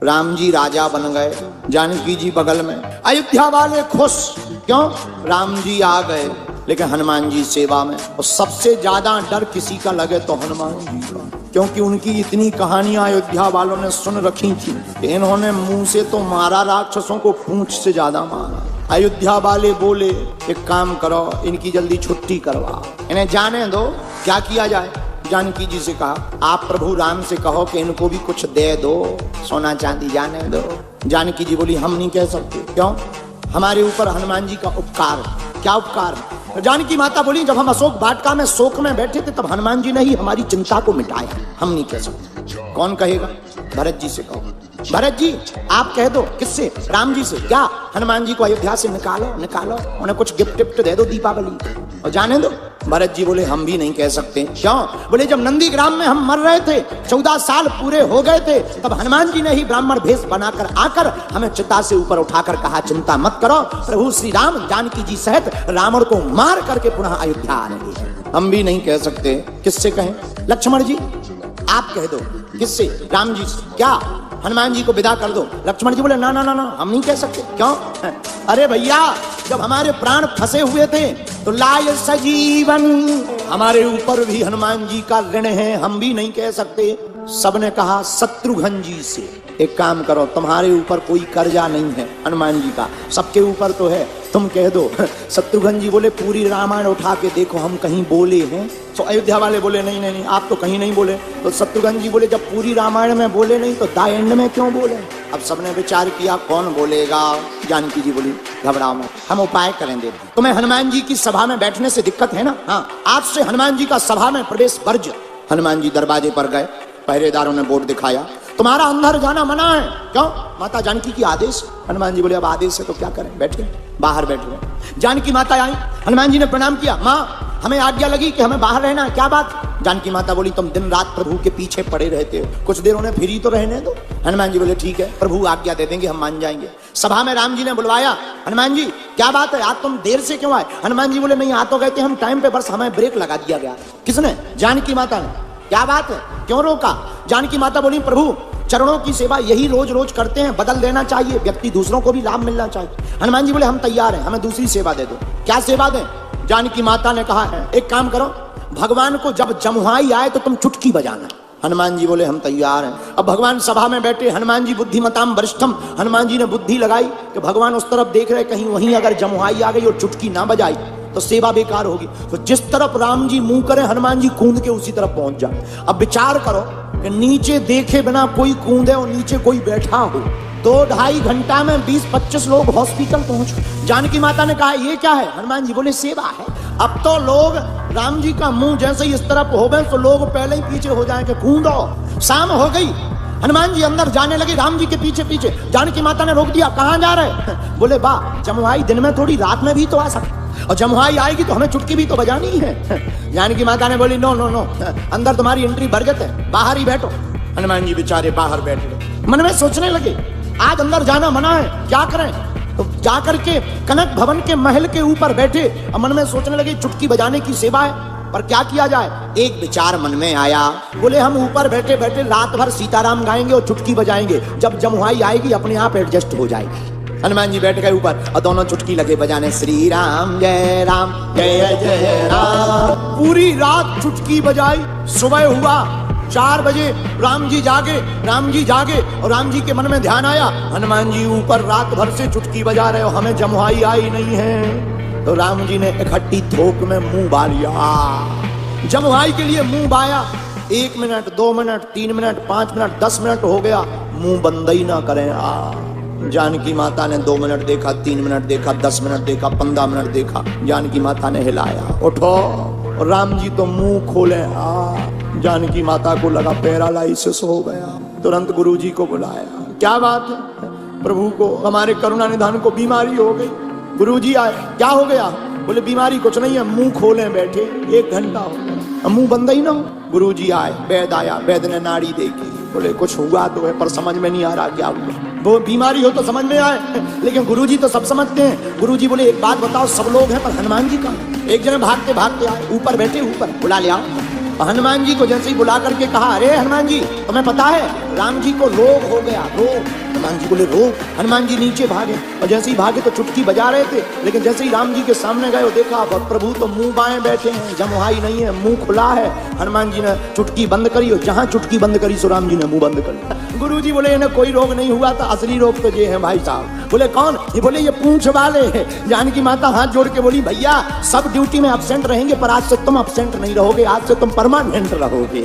राम जी राजा बन गए, जानकी जी बगल में। अयोध्या वाले खुश, क्यों? राम जी आ गए, लेकिन हनुमान जी सेवा में। और सबसे ज्यादा डर किसी का लगे तो हनुमान जी का, क्योंकि उनकी इतनी कहानियां अयोध्या वालों ने सुन रखी थी कि इन्होंने मुंह से तो मारा राक्षसों को, पूंछ से ज्यादा मारा। अयोध्या वाले बोले एक काम करो, इनकी जल्दी छुट्टी करवा, इन्हें जाने दो। क्या किया जाए? जानकी जी से कहा आप प्रभु राम से कहो कि इनको भी कुछ दे दो, सोना चांदी जाने दो। जानकी जी बोली हम नहीं कह सकते। क्यों? हमारे ऊपर हनुमान जी का उपकार। क्या उपकार? जानकी माता बोली जब हम अशोक वाटिका में शोक में बैठे थे तब हनुमान जी ने ही हमारी चिंता को मिटाया, हम नहीं कह सकते। कौन कहेगा? भरत जी से कहो। भरत जी आप कह दो। किससे? राम जी से। क्या? हनुमान जी को अयोध्या से निकालो, निकालो, उन्हें कुछ गिफ्ट टिफ्ट दे दो दीपावली और जाने दो। भरत जी बोले हम भी नहीं कह सकते। क्यों? बोले जब नंदी ग्राम में हम मर रहे थे, 14 साल पूरे हो गए थे, तब हनुमान जी ने ही ब्राह्मण भेष बनाकर आकर हमें चिता से ऊपर उठाकर कहा चिंता मत करो, प्रभु श्री राम जानकी जी सहित रावण को मार करके पुनः अयोध्या आ रहे हैं। हम भी नहीं कह सकते। किससे कहें? लक्ष्मण जी आप कह दो। किससे? राम जी से। क्या? हनुमान जी को विदा कर दो। लक्ष्मण जी बोले ना ना ना ना हम नहीं कह सकते। क्यों? अरे भैया जब हमारे प्राण फंसे हुए थे तो लाय सजीवन, हमारे ऊपर भी हनुमान जी का ऋण है, हम भी नहीं कह सकते। सबने कहा शत्रुघ्न जी से। एक काम करो, तुम्हारे ऊपर कोई कर्जा नहीं है हनुमान जी का, सबके ऊपर तो है, तुम कह दो। शत्रुघ्न जी बोले पूरी रामायण उठा के देखो हम कहीं बोले हैं? तो अयोध्या वाले बोले नहीं नहीं नहीं आप तो कहीं नहीं बोले। तो शत्रुघ्न जी बोले जब पूरी रामायण में बोले नहीं तो द एंड में क्यों बोले? अब सबने विचार किया कौन बोलेगा। जानकी जी बोली घबराओ मत, हम उपाय करेंगे। तुम्हें हनुमान जी की सभा में बैठने से दिक्कत है ना? हाँ, आज से हनुमान जी का सभा में प्रवेश वर्ज्य। हनुमान जी दरवाजे पर गए, पहरेदारों ने बोर्ड दिखाया तुम्हारा अंदर जाना मना है। क्यों? माता जानकी की आदेश। हनुमान जी बोले अब आदेश है तो क्या करें, बैठे बाहर बैठे। जानकी माता आई, हनुमान जी ने प्रणाम किया, माँ हमें आज्ञा लगी कि हमें बाहर रहना है, क्या बात? जानकी माता बोली तुम दिन रात प्रभु के पीछे पड़े रहते हो, कुछ देर उन्हें फ्री तो रहने दो। हनुमान जी बोले ठीक है प्रभु आज्ञा दे देंगे, हम मान जाएंगे। सभा में राम जी ने बुलवाया, हनुमान जी क्या बात है आज तुम देर से क्यों आए? हनुमान जी बोले नहीं आ तो गए थे हम टाइम पे, बस हमें ब्रेक लगा दिया गया। किसने? जानकी माता ने। क्या बात है, क्यों रोका? जानकी माता बोली प्रभु चरणों की सेवा यही रोज रोज करते हैं, बदल देना चाहिए, व्यक्ति दूसरों को भी लाभ मिलना चाहिए। हनुमान जी बोले हम तैयार हैं, हमें दूसरी सेवा दे दो। क्या सेवा दें? जानकी माता ने कहा है एक काम करो, भगवान को जब जमुहाई आए तो तुम चुटकी बजाना। हनुमान जी बोले हम तैयार हैं। अब भगवान सभा में बैठे, हनुमान जी बुद्धिमताम वरिष्ठम, हनुमान जी ने बुद्धि लगाई कि भगवान उस तरफ देख रहे, कहीं वहीं अगर जमुहाई आ गई और चुटकी ना बजाई तो सेवा बेकार होगी। तो जिस तरफ राम जी मुंह करे हनुमान जी कूद के उसी तरफ पहुंच जाए। अब विचार करो कि नीचे देखे बिना कोई कूदे और नीचे कोई बैठा हो, 2-2.5 घंटा में 20-25 लोग हॉस्पिटल पहुंचे। जानकी माता ने कहा ये क्या है? हनुमान जी बोले सेवा है। अब तो लोग राम जी का मुंह जैसे इस तरफ हो गए तो लोग पहले ही पीछे हो जाएंगे, कूदो। शाम हो गई, हनुमान जी अंदर जाने लगे राम जी के पीछे पीछे। जानकी माता ने रोक दिया, कहां जा रहे? बोले बा जमुहाई दिन में थोड़ी रात में भी तो आ सकती, और जमुहाई आएगी तो हमें चुटकी भी तो बजानी है। जानकी माता ने बोली नो नो नो, अंदर तुम्हारी एंट्री बरगत है, बाहर ही बैठो। हनुमान जी बेचारे बाहर बैठ गए, मन में सोचने लगे आज अंदर जाना मना है, क्या करें? तो जाकर के कनक भवन के महल के ऊपर बैठे और मन में सोचने लगे चुटकी बजाने की सेवा है, पर क्या किया जाए? एक विचार मन में आया, बोले हम ऊपर बैठे बैठे रात भर सीताराम गाएंगे और चुटकी बजाएंगे, जब जमुहाई आएगी अपने आप एडजस्ट हो जाएगी। हनुमान जी बैठ गए ऊपर और दोनों चुटकी लगे बजाने, श्री राम जय जय राम। पूरी रात चुटकी बजाई। सुबह हुआ 4 बजे, राम जी जागे और राम जी के मन में ध्यान आया हनुमान जी ऊपर रात भर से चुटकी बजा रहे हो, हमें जमुहाई आई नहीं है। तो राम जी ने इकट्ठी थोक में मुंह बा लिया, जमुहाई के लिए मुंह बाया। 1 minute 2 minute 3 minute 5 minute 10 minute हो गया, मुंह बंद ही ना करें। जानकी माता ने 2 मिनट देखा, 3 मिनट देखा, 10 मिनट देखा, 15 मिनट देखा। जानकी माता ने हिलाया, उठो। राम जी तो मुंह खोले। जानकी माता को लगा पैरालाइसिस हो गया, तुरंत गुरुजी को बुलाया। क्या बात है? प्रभु को हमारे करुणा निधान को बीमारी हो गई। गुरुजी आए, क्या हो गया? बोले बीमारी कुछ नहीं है, मुंह खोले बैठे 1 घंटा हो गया, मुंह बंद ही ना हो। गुरुजी आए, वैद आया, वैद ने नाड़ी देखी, बोले कुछ हुआ तो है पर समझ में नहीं आ रहा क्या हुआ। वो बीमारी हो तो समझ में आए, लेकिन गुरुजी तो सब समझते हैं। गुरुजी बोले एक बात बताओ, सब लोग हैं पर हनुमान जी का। एक जने भागते भागते आए, ऊपर बैठे, ऊपर बुला ले आओ। हनुमान जी को जैसे ही बुला करके कहा, अरे हनुमान जी तुम्हें पता है राम जी को रोग हो गया, रोग। हनुमान जी बोले रोग? हनुमान जी नीचे भागे और जैसे ही भागे तो चुटकी बजा रहे थे, लेकिन जैसे ही राम जी के सामने गए देखा प्रभु तो मुंह बाएं बैठे हैं, जमुहाई नहीं है, मुंह खुला है। हनुमान जी ने चुटकी बंद करी और जहां चुटकी बंद करी सो राम जी ने मुंह बंद कर लिया। गुरु जी बोले इन्हें कोई रोग नहीं हुआ था, असली रोग तो ये है भाई साहब। बोले कौन? ये बोले ये पूंछ वाले हैं। जानकी माता हाथ जोड़ के बोली भैया सब ड्यूटी में एब्सेंट रहेंगे पर आज से तुम एब्सेंट नहीं रहोगे, आज से तुम परमानेंट रहोगे।